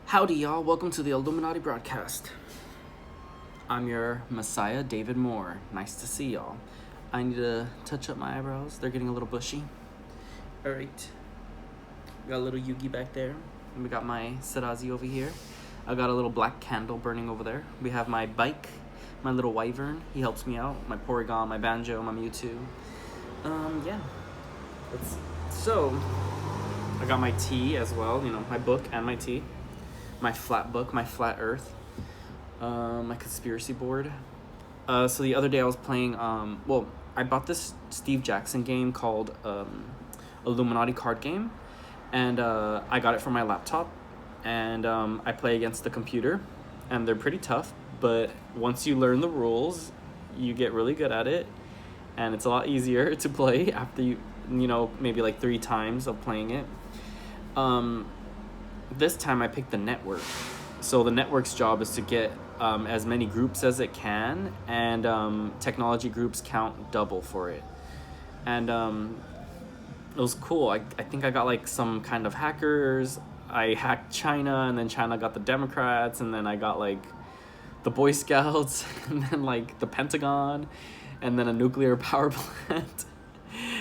Howdy, y'all. Welcome to the Illuminati broadcast. I'm your messiah, David Moore. Nice to see y'all. I need to touch up my eyebrows. They're getting a little bushy. All right. We got a little Yugi back there. And we got my Sarazi over here. I got a little black candle burning over there. We have my bike, my little wyvern. He helps me out. My Porygon, my banjo, my Mewtwo. Yeah. So, I got my tea as well. You know, my book and my tea. My flat book, my flat earth, my conspiracy board. So the other day I was playing, I bought this Steve Jackson game called Illuminati card game, and I got it for my laptop, and I play against the computer, and they're pretty tough, but once you learn the rules, you get really good at it, and it's a lot easier to play after maybe like 3 times of playing it. This time I picked the network. So the network's job is to get as many groups as it can, and technology groups count double for it. And it was cool. I think I got like some kind of hackers. I hacked China, and then China got the Democrats, and then I got like the Boy Scouts, and then like the Pentagon, and then a nuclear power plant.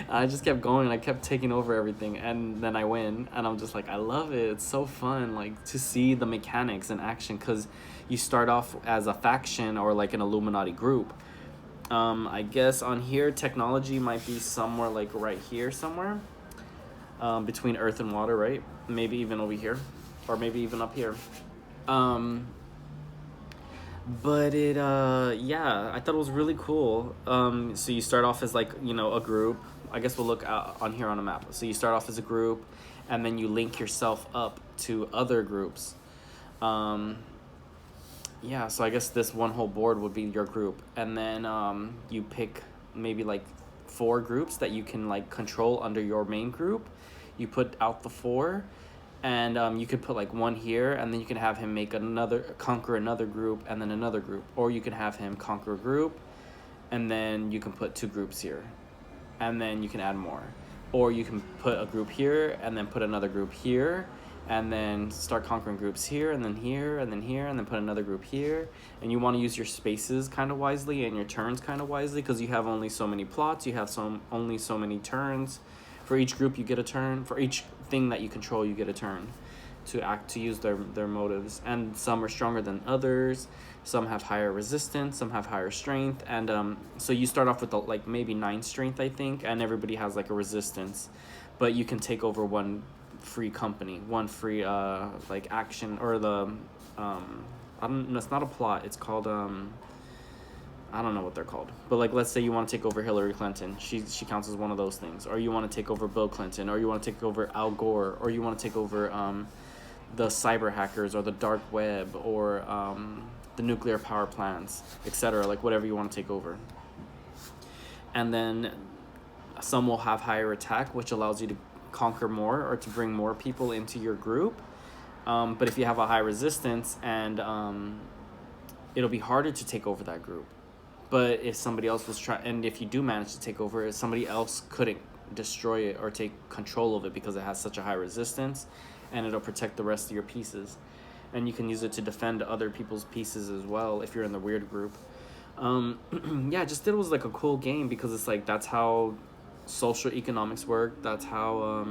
I just kept going, and I kept taking over everything, and then I win, and I'm just like, I love it. It's so fun, like, to see the mechanics in action, because you start off as a faction or like an Illuminati group. I guess on here, technology might be somewhere like right here somewhere, between earth and water, right? Maybe even over here, or maybe even up here. But yeah, I thought it was really cool. So you start off as like, a group. I guess we'll look on here on a map. So you start off as a group, and then you link yourself up to other groups. Yeah, so I guess this one whole board would be your group. And then you pick maybe like 4 groups that you can like control under your main group. You put out the 4. And you could put like 1 here, and then you can have him conquer another group, and then another group. Or you can have him conquer a group, and then you can put 2 groups here, and then you can add more. Or you can put a group here, and then put another group here, and then start conquering groups here, and then here, and then here, and then put another group here. And you want to use your spaces kind of wisely, and your turns kind of wisely, because you have only so many plots, you have only so many turns. For each group, you get a turn. For each thing that you control, you get a turn to use their motives. And some are stronger than others. Some have higher resistance. Some have higher strength. And so you start off with like maybe 9 strength, I think, and everybody has like a resistance. But you can take over one free company, one free like action, or the it's not a plot. It's called I don't know what they're called, but like, let's say you want to take over Hillary Clinton. She counts as one of those things. Or you want to take over Bill Clinton, or you want to take over Al Gore, or you want to take over the cyber hackers, or the dark web, or the nuclear power plants, etc. Like whatever you want to take over. And then some will have higher attack, which allows you to conquer more or to bring more people into your group. But if you have a high resistance, and it'll be harder to take over that group. But if somebody else and if you do manage to take over it, somebody else couldn't destroy it or take control of it because it has such a high resistance, and it'll protect the rest of your pieces. And you can use it to defend other people's pieces as well if you're in the weird group. Yeah, it was like a cool game, because it's like, that's how social economics work. That's how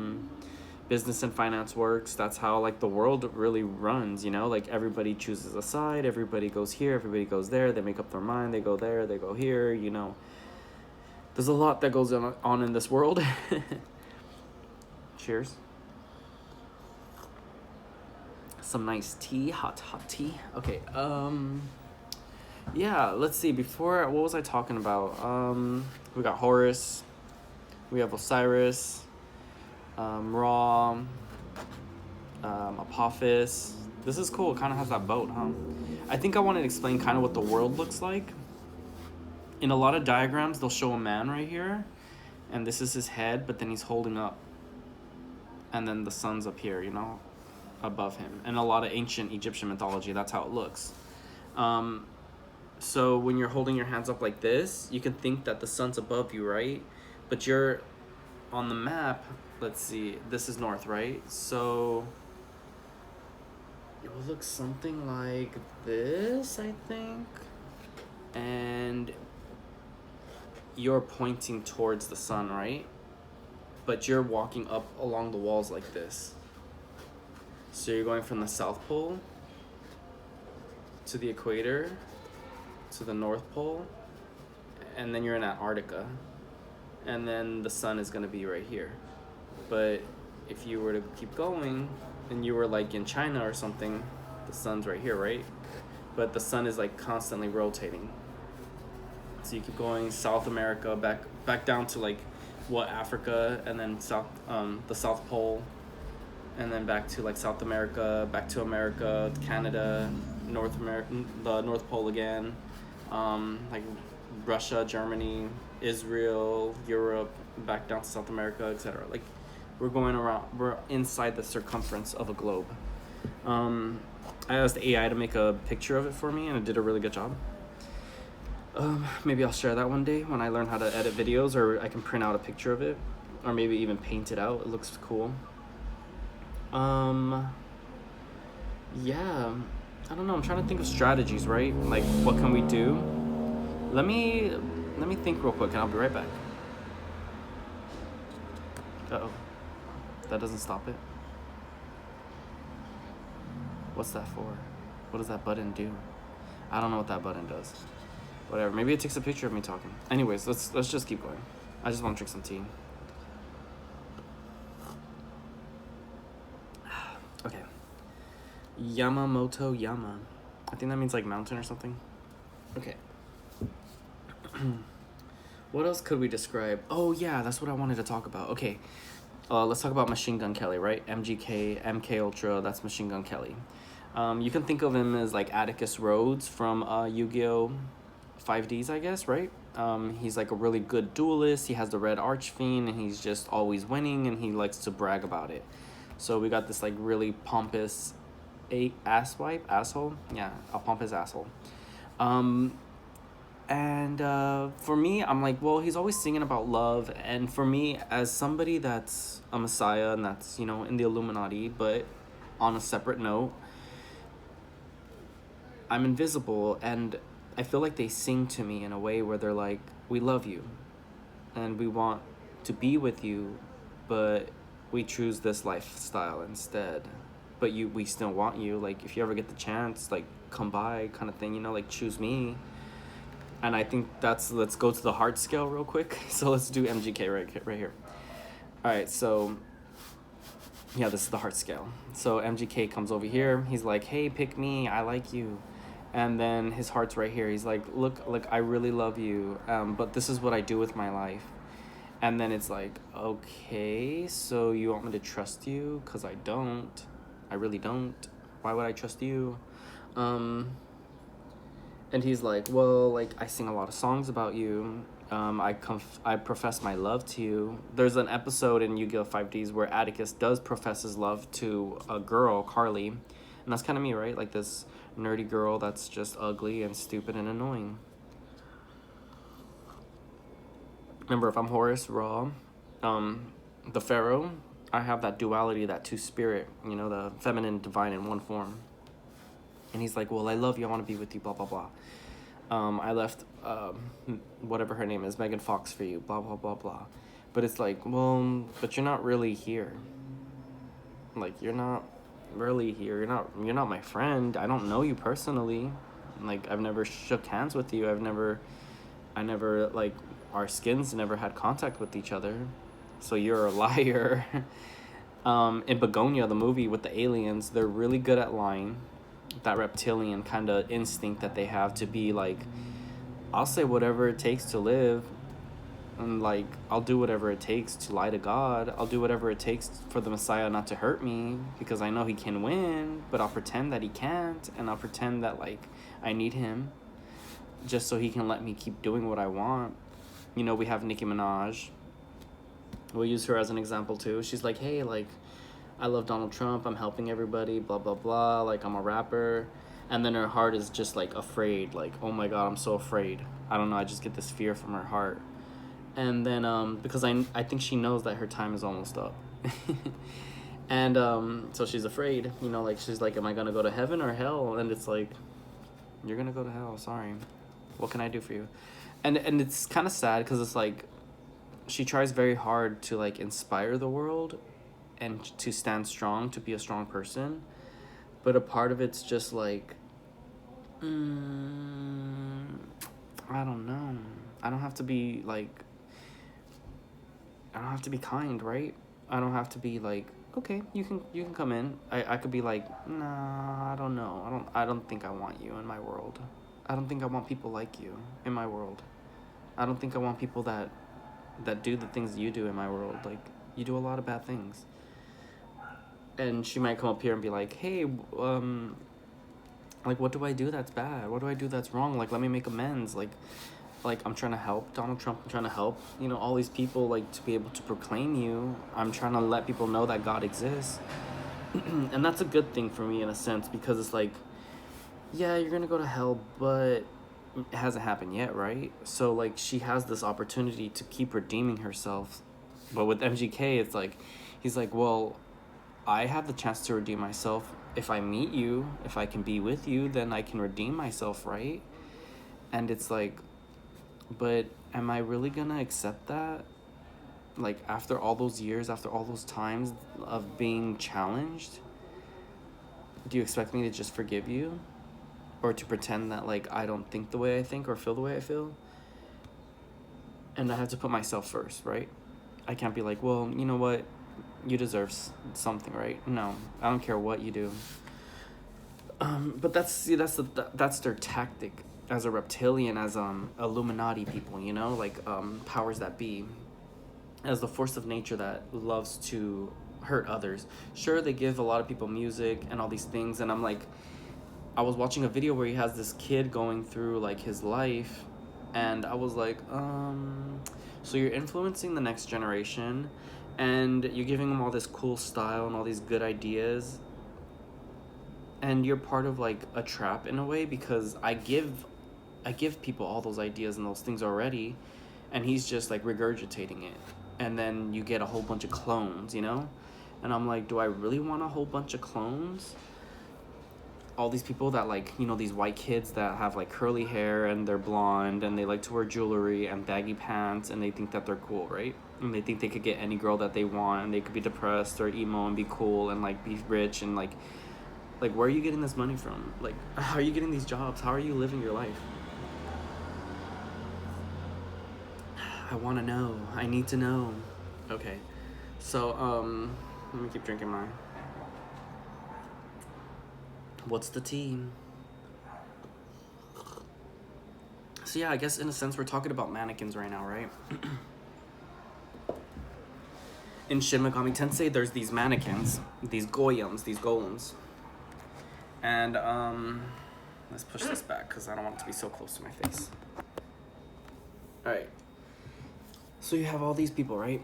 business and finance works. That's how like the world really runs, like everybody chooses a side, everybody goes here, everybody goes there, they make up their mind, they go there, they go here. There's a lot that goes on in this world. Cheers. Some nice tea, hot tea. Okay, yeah, let's see, what was I talking about? We got Horus, we have Osiris, Ra, Apophis. This is cool. It kind of has that boat, huh? I think I want to explain kind of what the world looks like. In a lot of diagrams, they'll show a man right here, and this is his head, but then he's holding up, and then the sun's up here, above him. And a lot of ancient Egyptian mythology, that's how it looks. So when you're holding your hands up like this, you can think that the sun's above you, right? But you're on the map. Let's see, this is north, right? So will look something like this, I think. And you're pointing towards the sun, right? But you're walking up along the walls like this. So you're going from the South Pole to the equator to the North Pole, and then you're in Antarctica. And then the sun is going to be right here. But if you were to keep going and you were like in China or something, the sun's right here, right? But the sun is like constantly rotating. So you keep going South America, back down to like what, Africa, and then the South Pole, and then back to like South America, back to America, Canada, the North Pole again, like Russia, Germany, Israel, Europe, back down to South America, etc. Like we're inside the circumference of a globe. I asked the AI to make a picture of it for me, and it did a really good job. Maybe I'll share that one day when I learn how to edit videos, or I can print out a picture of it, or maybe even paint it out. It looks cool. Yeah, I don't know. I'm trying to think of strategies, right? Like, what can we do? Let me think real quick, and I'll be right back. Uh-oh. That doesn't stop it. What's that for? What does that button do? I don't know what that button does. Whatever. Maybe it takes a picture of me talking. Anyways, let's just keep going. I just want to drink some tea. Okay. Yamamoto Yama. I think that means like mountain or something. Okay. What else could we describe? Oh yeah, that's what I wanted to talk about. Okay. Let's talk about Machine Gun Kelly, right? MGK, MK Ultra, that's Machine Gun Kelly. You can think of him as like Atticus Rhodes from Yu-Gi-Oh! 5Ds, I guess, right? He's like a really good duelist. He has the red archfiend, and he's just always winning, and he likes to brag about it. So we got this like really pompous asshole. Yeah, a pompous asshole. And for me, I'm like, well, he's always singing about love. And for me, as somebody that's a messiah and that's, you know, in the Illuminati, but on a separate note, I'm invisible, and I feel like they sing to me in a way where they're like, we love you and we want to be with you, but we choose this lifestyle instead. But we still want you. Like, if you ever get the chance, like, come by kind of thing, you know, like, choose me. And I think let's go to the heart scale real quick. So let's do MGK right here. All right, so yeah, this is the heart scale. So MGK comes over here. He's like, hey, pick me. I like you. And then his heart's right here. He's like, look, I really love you, but this is what I do with my life. And then it's like, okay, so you want me to trust you? Because I don't. I really don't. Why would I trust you? And he's like, well, like, I sing a lot of songs about you. I profess my love to you. There's an episode in Yu-Gi-Oh! 5Ds where Atticus does profess his love to a girl, Carly. And that's kind of me, right? Like this nerdy girl that's just ugly and stupid and annoying. Remember, if I'm Horus Ra, the Pharaoh, I have that duality, that two-spirit, you know, the feminine and divine in one form. And he's like, well, I love you, I want to be with you, blah, blah, blah. I left, whatever her name is, Megan Fox for you, blah, blah, blah, blah. But it's like, well, but you're not really here. Like, you're not really here. You're not my friend. I don't know you personally. Like, I've never shook hands with you. I never, like, our skins never had contact with each other. So you're a liar. In Begonia, the movie with the aliens, they're really good at lying. That reptilian kind of instinct that they have to be like, I'll say whatever it takes to live. And like, I'll do whatever it takes to lie to God. I'll do whatever it takes for the Messiah not to hurt me, because I know he can win, but I'll pretend that he can't, and I'll pretend that like I need him just so he can let me keep doing what I want. You know, we have Nicki Minaj. We'll use her as an example too. She's like, hey, like, I love Donald Trump, I'm helping everybody, blah, blah, blah, like, I'm a rapper. And then her heart is just like afraid, like, oh my God, I'm so afraid. I don't know, I just get this fear from her heart. And then because I think she knows that her time is almost up. And so she's afraid, you know, like she's like, am I gonna go to heaven or hell? And it's like, you're gonna go to hell. Sorry, what can I do for you? And it's kind of sad because it's like she tries very hard to like inspire the world and to stand strong, to be a strong person, but a part of it's just like, I don't know. I don't have to be like, I don't have to be kind, right? I don't have to be like, okay, you can come in. I could be like, nah, I don't know. I don't think I want you in my world. I don't think I want people like you in my world. I don't think I want people that do the things you do in my world. Like, you do a lot of bad things. And she might come up here and be like, hey, like, what do I do that's bad? What do I do that's wrong? Like, let me make amends. Like I'm trying to help Donald Trump. I'm trying to help, you know, all these people, like, to be able to proclaim you. I'm trying to let people know that God exists. And that's a good thing for me in a sense, because it's like, yeah, you're gonna go to hell, but it hasn't happened yet, right? So like she has this opportunity to keep redeeming herself. But with MGK, it's like, he's like, well, I have the chance to redeem myself. If I meet you, if I can be with you, then I can redeem myself, right? And it's like, but am I really gonna accept that? Like, after all those years, after all those times of being challenged, do you expect me to just forgive you? Or to pretend that, like, I don't think the way I think or feel the way I feel? And I have to put myself first, right? I can't be like, well, you know what? You deserve something, right? No, I don't care what you do. But that's their tactic as a reptilian, as Illuminati people, you know, like powers that be, as the force of nature that loves to hurt others. Sure, they give a lot of people music and all these things, and I'm like, I was watching a video where he has this kid going through like his life, and I was like, so you're influencing the next generation, and you're giving them all this cool style and all these good ideas, and you're part of like a trap in a way, because I give people all those ideas and those things already, and he's just like regurgitating it, and then you get a whole bunch of clones, you know? And I'm like, do I really want a whole bunch of clones? All these people that, like, you know, these white kids that have like curly hair and they're blonde and they like to wear jewelry and baggy pants, and they think that they're cool, right? And they think they could get any girl that they want, and they could be depressed or emo and be cool and like be rich, and like where are you getting this money from? Like, how are you getting these jobs? How are you living your life? I want to know. I need to know. Okay. So, let me keep drinking my... What's the tea? So yeah, I guess in a sense we're talking about mannequins right now, right? In Shin Megami Tensei, there's these mannequins, these golems. And, let's push this back because I don't want it to be so close to my face. Alright. So you have all these people, right?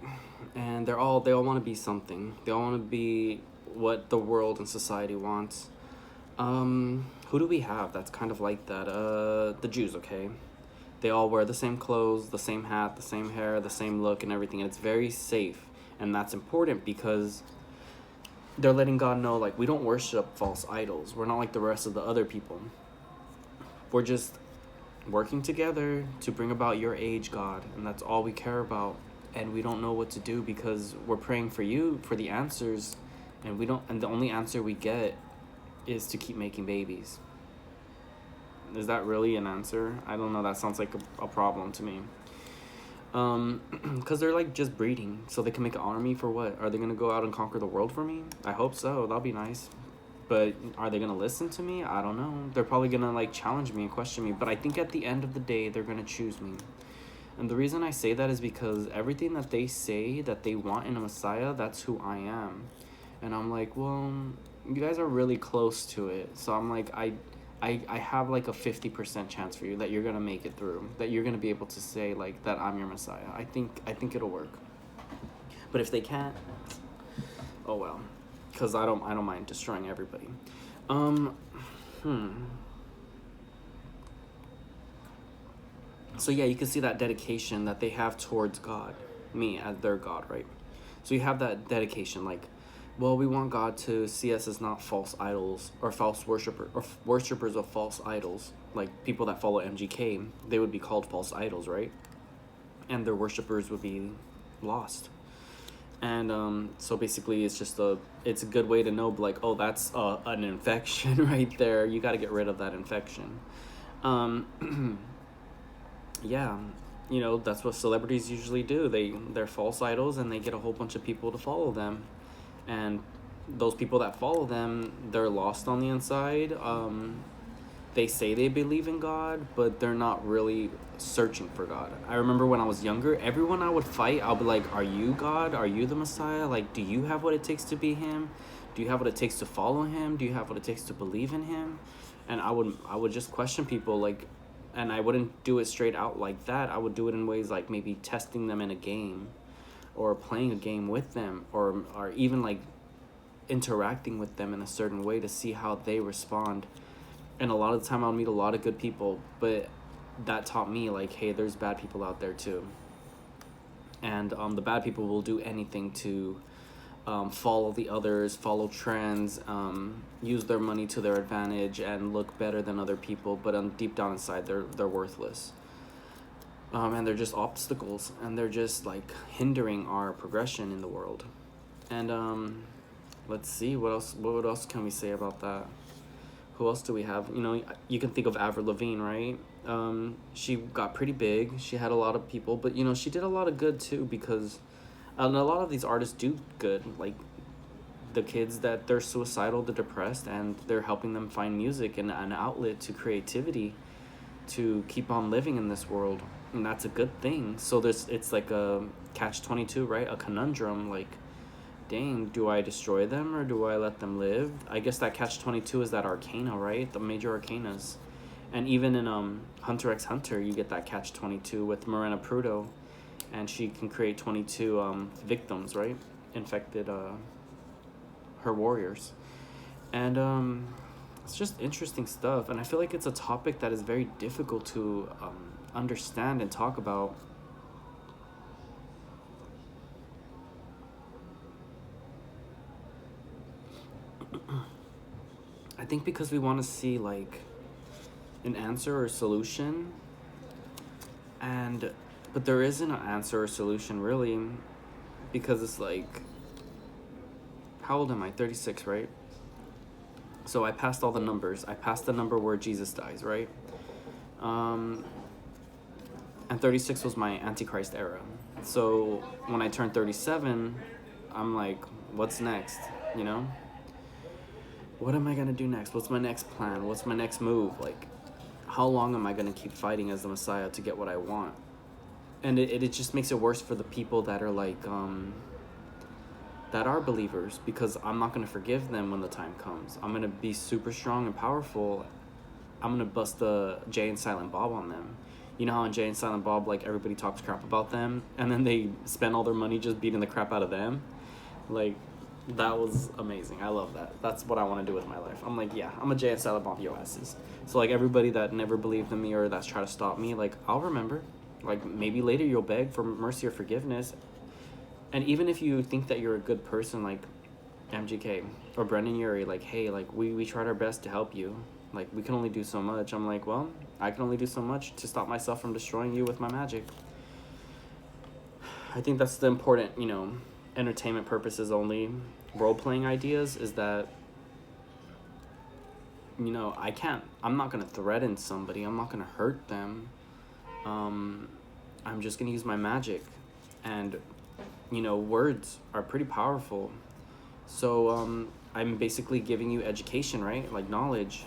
And they all want to be something. They all want to be what the world and society wants. Who do we have that's kind of like that? The Jews, okay? They all wear the same clothes, the same hat, the same hair, the same look and everything. And it's very safe. And that's important because they're letting God know, like, we don't worship false idols. We're not like the rest of the other people. We're just working together to bring about your age, God. And that's all we care about. And we don't know what to do because we're praying for you for the answers. And the only answer we get is to keep making babies. Is that really an answer? I don't know. That sounds like a problem to me. Because they're like just breeding, so they can make an army for what? Are they gonna go out and conquer the world for me? I hope so. That'll be nice. But are they gonna listen to me? I don't know. They're probably gonna like challenge me and question me. But I think at the end of the day, they're gonna choose me. And the reason I say that is because everything that they say that they want in a Messiah, that's who I am. And I'm like, well, you guys are really close to it. So I'm like, I have like a 50% chance for you that you're gonna make it through, that you're gonna be able to say like that I'm your Messiah. I think it'll work. But if they can't, oh well, because I don't mind destroying everybody. So yeah, you can see that dedication that they have towards God, me as their God, right? So you have that dedication, like Well, we want God to see us as not false idols or false worshippers of false idols. Like people that follow MGK, they would be called false idols, right? And their worshippers would be lost. And so basically, it's a good way to know, like, oh, that's an infection right there. You got to get rid of that infection. Um, yeah, that's what celebrities usually do. They're false idols, and they get a whole bunch of people to follow them, and those people that follow them, they're lost on the inside. They say they believe in God, but they're not really searching for God. I remember when I was younger, everyone I would fight, I'll be like, are you God? Are you the Messiah? Like, do you have what it takes to be him? Do you have what it takes to follow him? Do you have what it takes to believe in him? And I would just question people, like, and I wouldn't do it straight out like that. I would do it in ways like maybe testing them in a game or playing a game with them, or even like interacting with them in a certain way to see how they respond. And a lot of the time I'll meet a lot of good people, but that taught me, like, hey, there's bad people out there too. And the bad people will do anything to follow the others, follow trends, use their money to their advantage, and look better than other people. But deep down inside, they're worthless. And they're just obstacles, and they're just like hindering our progression in the world. And let's see, what else can we say about that? Who else do we have? You can think of Avril Lavigne, right? She got pretty big. She had a lot of people, but she did a lot of good too, because and a lot of these artists do good. Like the kids that they're suicidal, they're depressed, and they're helping them find music and an outlet to creativity to keep on living in this world, and that's a good thing. So it's like a catch-22, right? A conundrum, like, dang, do I destroy them or do I let them live? I guess that catch-22 is that arcana, right? The major arcanas. And even in Hunter x Hunter, you get that catch-22 with Morena Prudo, and she can create 22 victims, right? Infected her warriors. And it's just interesting stuff, and I feel like it's a topic that is very difficult to understand and talk about. I think because we want to see like an answer or solution, but there isn't an answer or solution really, because it's like, how old am I? 36, right? So I passed all the numbers. I passed the number where Jesus dies, right? And 36 was my Antichrist era. So when I turned 37, I'm like, what's next? What am I gonna do next? What's my next plan? What's my next move? Like, how long am I gonna keep fighting as the Messiah to get what I want? And it just makes it worse for the people that are like, that are believers, because I'm not gonna forgive them when the time comes. I'm gonna be super strong and powerful. I'm gonna bust the Jay and Silent Bob on them. You know how in Jay and Silent Bob, like, everybody talks crap about them, and then they spend all their money just beating the crap out of them? Like, that was amazing. I love that. That's what I want to do with my life. I'm like, yeah, I'm a Jay and Silent Bob your asses. So, like, everybody that never believed in me or that's trying to stop me, like, I'll remember. Like, maybe later you'll beg for mercy or forgiveness. And even if you think that you're a good person, like MGK or Brendan Urie, like, hey, like, we tried our best to help you. Like, we can only do so much. I'm like, well, I can only do so much to stop myself from destroying you with my magic. I think that's the important, entertainment purposes only role-playing ideas, is that I'm not gonna threaten somebody, I'm not gonna hurt them. I'm just gonna use my magic, and words are pretty powerful. So I'm basically giving you education, right? Like knowledge,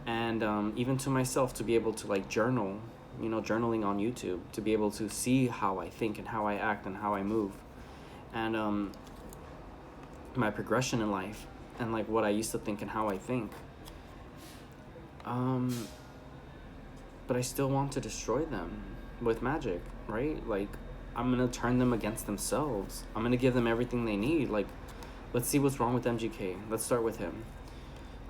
and even to myself, to be able to like journal, journaling on YouTube, to be able to see how I think and how I act and how I move, and my progression in life, and like what I used to think and how I think. But I still want to destroy them with magic, right? Like, I'm gonna turn them against themselves. I'm gonna give them everything they need. Like, let's see what's wrong with MGK. Let's start with him.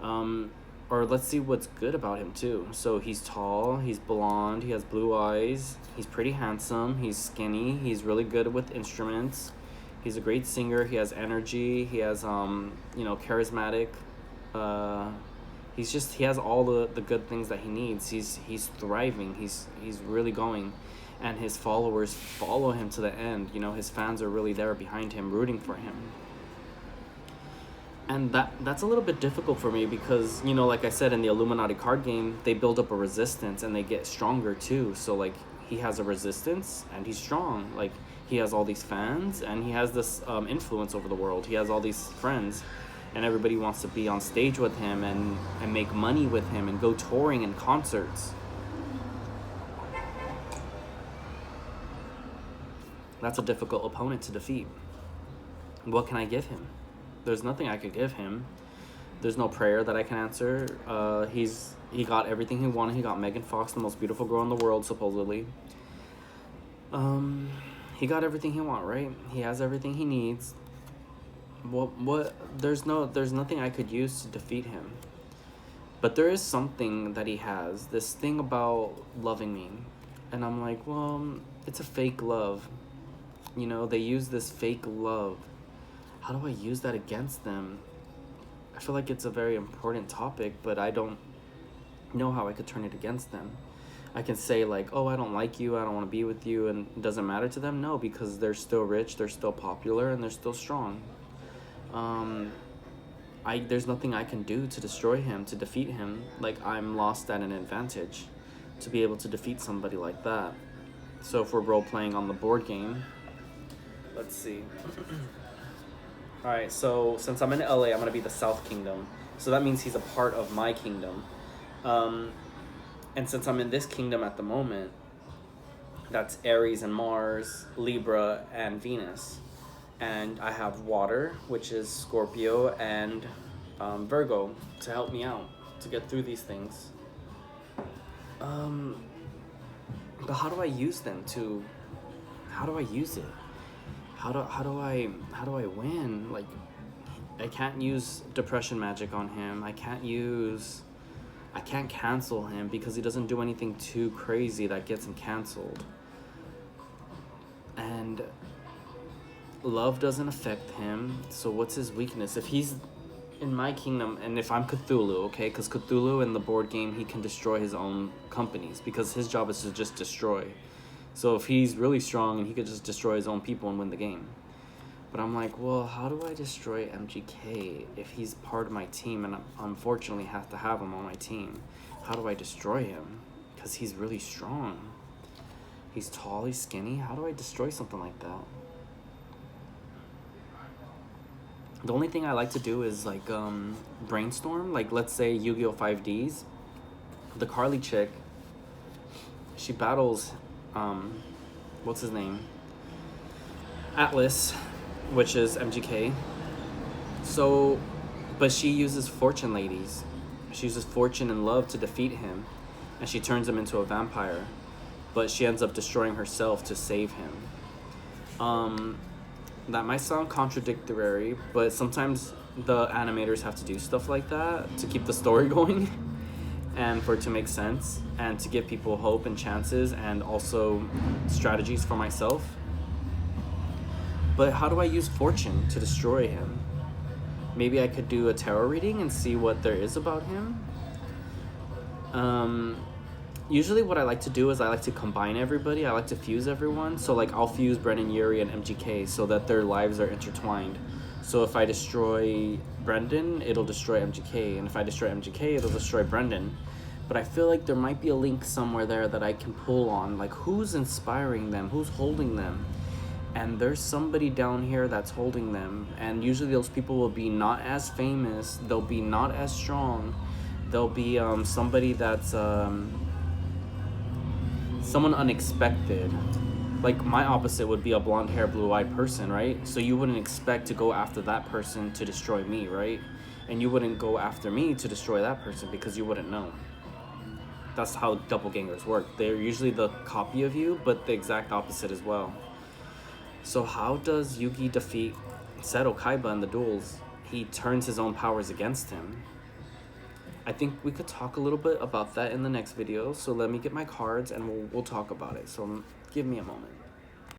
Or let's see what's good about him too. So he's tall, he's blonde, he has blue eyes, he's pretty handsome, he's skinny, he's really good with instruments, He's a great singer. He has energy. He has charismatic. Uh, he has all the good things that he needs. He's thriving. He's really going, and his followers follow him to the end. His fans are really there behind him, rooting for him. And that's a little bit difficult for me because, like I said, in the Illuminati card game, they build up a resistance and they get stronger too. So like he has a resistance and he's strong. Like he has all these fans and he has this influence over the world. He has all these friends, and everybody wants to be on stage with him and make money with him and go touring and concerts. That's a difficult opponent to defeat. What can I give him? There's nothing I could give him. There's no prayer that I can answer. He got everything he wanted. He got Megan Fox, the most beautiful girl in the world, supposedly. He got everything he want, right? He has everything he needs. What? There's nothing I could use to defeat him. But there is something that he has. This thing about loving me, and I'm like, well, it's a fake love. They use this fake love. How do I use that against them? I feel like it's a very important topic, but I don't know how I could turn it against them. I can say like, oh, I don't like you, I don't want to be with you, and it doesn't matter to them. No, because they're still rich, they're still popular, and they're still strong. There's nothing I can do to destroy him, to defeat him. Like, I'm lost at an advantage to be able to defeat somebody like that. So if we're role-playing on the board game, let's see. Alright, so since I'm in LA, I'm going to be the South Kingdom. So that means he's a part of my kingdom. And since I'm in this kingdom at the moment, that's Aries and Mars, Libra, and Venus. And I have water, which is Scorpio and Virgo, to help me out, to get through these things. But how do I use them to... How do I use it? How do I win? Like, I can't use depression magic on him. I can't cancel him because he doesn't do anything too crazy that gets him canceled. And love doesn't affect him. So what's his weakness? If he's in my kingdom, and if I'm Cthulhu, okay? Because Cthulhu in the board game, he can destroy his own companies because his job is to just destroy. So if he's really strong and he could just destroy his own people and win the game. But I'm like, well, how do I destroy MGK if he's part of my team and I unfortunately have to have him on my team? How do I destroy him? Because he's really strong. He's tall, he's skinny. How do I destroy something like that? The only thing I like to do is like brainstorm. Like, let's say Yu-Gi-Oh! 5Ds. The Carly chick, she battles... what's his name? Atlas, which is MGK. So, but she uses fortune ladies. She uses fortune and love to defeat him, and she turns him into a vampire. But she ends up destroying herself to save him. That might sound contradictory, but sometimes the animators have to do stuff like that to keep the story going. And for it to make sense, and to give people hope and chances, and also strategies for myself. But how do I use fortune to destroy him? Maybe I could do a tarot reading and see what there is about him. Usually what I like to do is I like to combine everybody. I like to fuse everyone. So like I'll fuse Brendan, Yuri, and MGK so that their lives are intertwined. So if I destroy Brendan, it'll destroy MGK. And if I destroy MGK, it'll destroy Brendan. But I feel like there might be a link somewhere there that I can pull on. Like, who's inspiring them? Who's holding them? And there's somebody down here that's holding them. And usually those people will be not as famous. They'll be not as strong. They'll be somebody that's... someone unexpected. Like, my opposite would be a blonde hair, blue-eyed person, right? So you wouldn't expect to go after that person to destroy me, right? And you wouldn't go after me to destroy that person because you wouldn't know. That's how doppelgangers work. They're usually the copy of you, but the exact opposite as well. So how does Yugi defeat Seto Kaiba in the duels? He turns his own powers against him. I think we could talk a little bit about that in the next video. So let me get my cards and we'll talk about it. So give me a moment.